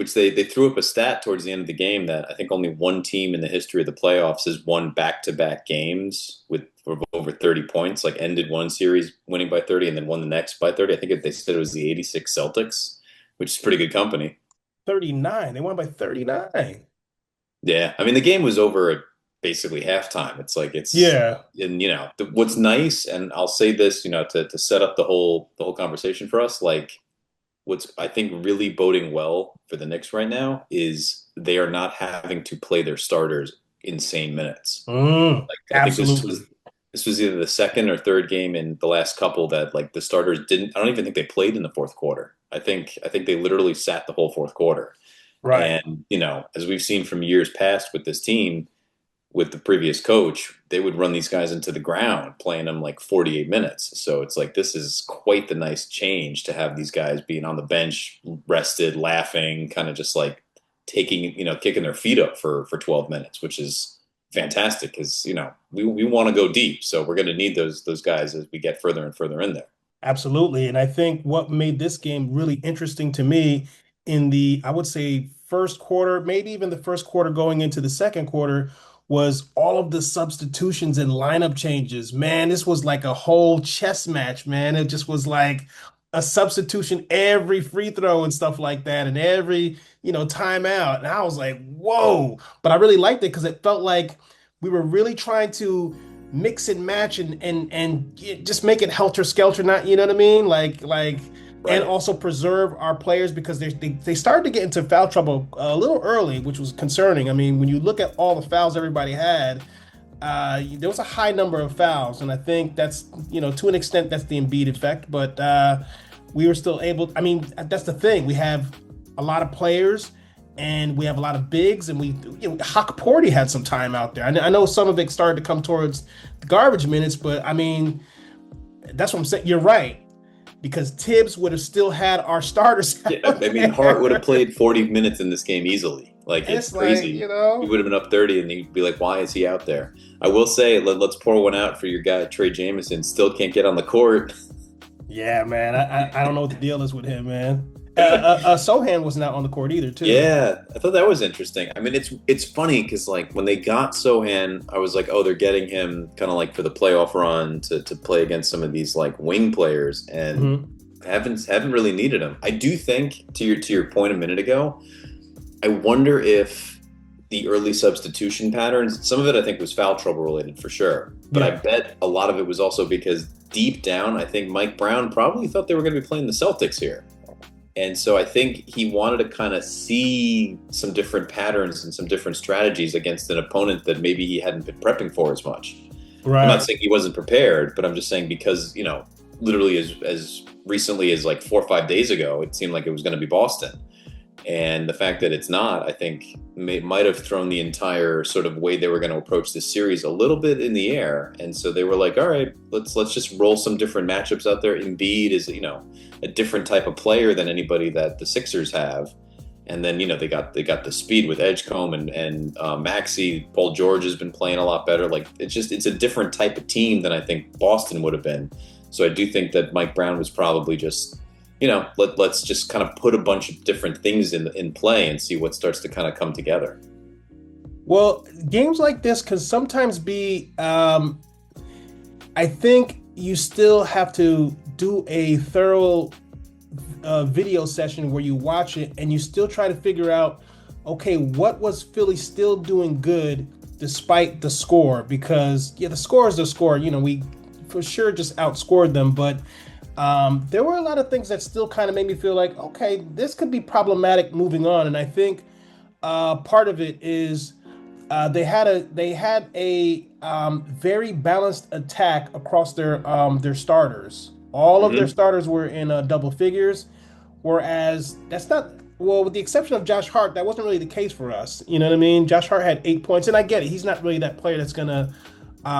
which they threw up a stat towards the end of the game that I think only one team in the history of the playoffs has won back-to-back games with over 30 points, like ended one series winning by 30 and then won the next by 30. I think they said it was the 86 Celtics, which is pretty good company. 39. They won by 39. Yeah, I mean the game was over at basically halftime. It's like it's Yeah, and what's nice, and I'll say this, to set up the whole conversation for us, like what's I think really boding well for the Knicks right now is they are not having to play their starters insane minutes. Like I think absolutely. this was either the second or third game in the last couple that like the starters didn't. I don't even think they played in the fourth quarter. I think they literally sat the whole fourth quarter. Right. And as we've seen from years past with this team, with the previous coach, they would run these guys into the ground, playing them like 48 minutes. So it's like this is quite the nice change to have these guys being on the bench, rested, laughing, kind of just like kicking their feet up for 12 minutes, which is fantastic because we want to go deep. So we're going to need those guys as we get further and further in there. Absolutely. And I think what made this game really interesting to me in the, I would say, first quarter, maybe even the first quarter going into the second quarter, was all of the substitutions and lineup changes. Man, this was like a whole chess match, man. It just was like a substitution every free throw and stuff like that, and every, timeout. And I was like, whoa. But I really liked it because it felt like we were really trying to mix and match and just make it helter skelter, not you know what I mean, like and Right. also preserve our players because they started to get into foul trouble a little early, which was concerning. I mean, when you look at all the fouls everybody had, there was a high number of fouls, and I think that's to an extent that's the Embiid effect, but we were still able. I mean, that's the thing. We have a lot of players, and we have a lot of bigs, and Hawk Porty had some time out there. I know some of it started to come towards the garbage minutes, but I mean, that's what I'm saying. You're right because Tibbs would have still had our starters Yeah, out I mean, Hart would have there. played 40 minutes in this game easily. Like, And it's it's like, crazy. you He know, would have been up 30, and he'd be like, why is he out there? I will say, let's pour one out for your guy, Trey Jameson. Still can't get on the court. yeah, man. I don't know what the deal is with him, man. Sohan was not on the court either, too. Yeah, I thought that was interesting. I mean, it's funny because like when they got Sohan, I was like, oh, they're getting him kind of like for the playoff run to play against some of these like wing players, and Hmm. haven't really needed him. I do think to your point a minute ago, I wonder if the early substitution patterns, some of it I think was foul trouble related for sure, but I Yeah. bet a lot of it was also because deep down, I think Mike Brown probably thought they were going to be playing the Celtics here. And so I think he wanted to kind of see some different patterns and some different strategies against an opponent that maybe he hadn't been prepping for as much. I'm not Right. saying he wasn't prepared, but I'm just saying because, literally as recently as like 4 or 5 days ago, it seemed like it was going to be Boston. And the fact that it's not, I think, might have thrown the entire sort of way they were going to approach this series a little bit in the air. And so they were like, all right, let's just roll some different matchups out there. Embiid is, a different type of player than anybody that the Sixers have. And then, they got the speed with Edgecombe and Maxey. Paul George has been playing a lot better. Like it's a different type of team than I think Boston would have been. So I do think that Mike Brown was probably just let's just kind of put a bunch of different things in play and see what starts to kind of come together. Well, games like this can sometimes be, I think you still have to do a thorough video session where you watch it and you still try to figure out, okay, what was Philly still doing good despite the score? Because, yeah, the score is the score. We for sure just outscored them, but there were a lot of things that still kind of made me feel like, okay, this could be problematic moving on. And I think part of it is they had a very balanced attack across their starters. All of their Hmm. starters were in double figures, whereas that's not well, with the exception of Josh Hart, that wasn't really the case for us. You know what I mean? Josh Hart had 8 points, and I get it. He's not really that player that's gonna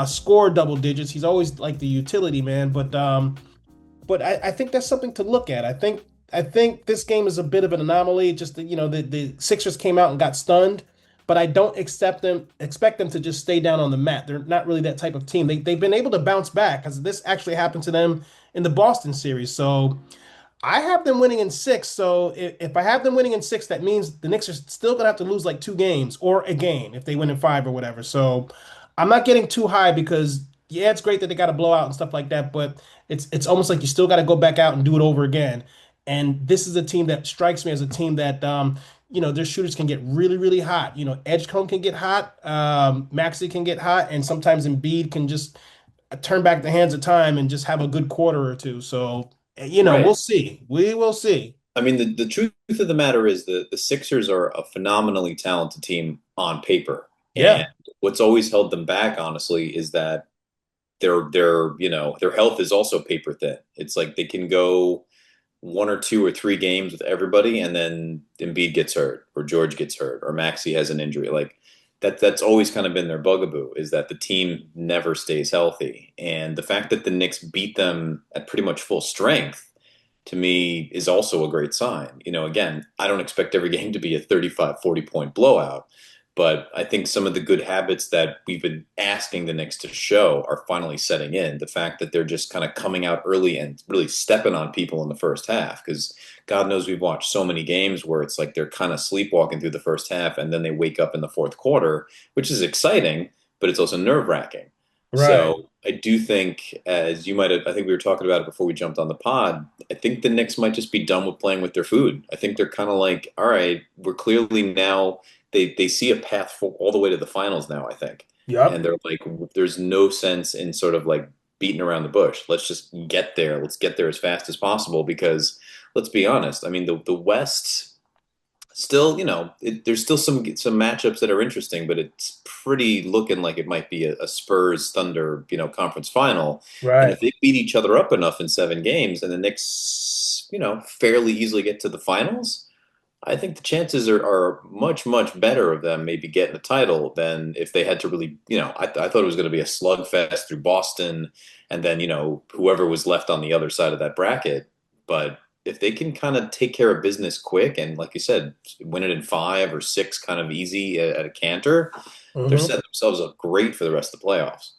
score double digits. He's always like the utility man, but I think that's something to look at. I think this game is a bit of an anomaly. Just that, the Sixers came out and got stunned, but I don't expect them to just stay down on the mat. They're not really that type of team. They've been able to bounce back because this actually happened to them in the Boston series. So I have them winning in six. So if I have them winning in six, that means the Knicks are still gonna have to lose like two games or a game if they win in five or whatever. So I'm not getting too high because yeah, it's great that they got a blowout and stuff like that, but it's almost like you still got to go back out and do it over again. And this is a team that strikes me as a team that their shooters can get really, really hot. Edgecombe can get hot, Maxey can get hot, and sometimes Embiid can just turn back the hands of time and just have a good quarter or two. So, we'll Right. see. We will see. I mean, the truth of the matter is the Sixers are a phenomenally talented team on paper. And Yeah, what's always held them back, honestly, is that their health is also paper thin. It's like they can go one or two or three games with everybody, and then Embiid gets hurt, or George gets hurt, or Maxey has an injury. Like that's always kind of been their bugaboo, is that the team never stays healthy. And the fact that the Knicks beat them at pretty much full strength to me is also a great sign. Again, I don't expect every game to be a 35, 40 point blowout, but I think some of the good habits that we've been asking the Knicks to show are finally setting in. The fact that they're just kind of coming out early and really stepping on people in the first half, because God knows we've watched so many games where it's like they're kind of sleepwalking through the first half and then they wake up in the fourth quarter, which is exciting, but it's also nerve wracking. right. So I do think, as you might have, I think we were talking about it before we jumped on the pod. I think the Knicks might just be done with playing with their food. I think they're kind of like, all right, we're clearly now they see a path for all the way to the finals now, I think. And Yep. they're like, there's no sense in sort of like beating around the bush. Let's just get there. Let's get there as fast as possible because let's be honest. I mean, the West still, there's still some matchups that are interesting, but it's pretty looking like it might be a Spurs Thunder, conference final. And Right. if they beat each other up enough in 7 games and the Knicks, fairly easily get to the finals, I think the chances are much, much better of them maybe getting the title than if they had to really, I thought it was going to be a slugfest through Boston and then, whoever was left on the other side of that bracket. But if they can kind of take care of business quick and, like you said, win it in 5 or 6 kind of easy at a canter, they're hmm setting themselves up great for the rest of the playoffs.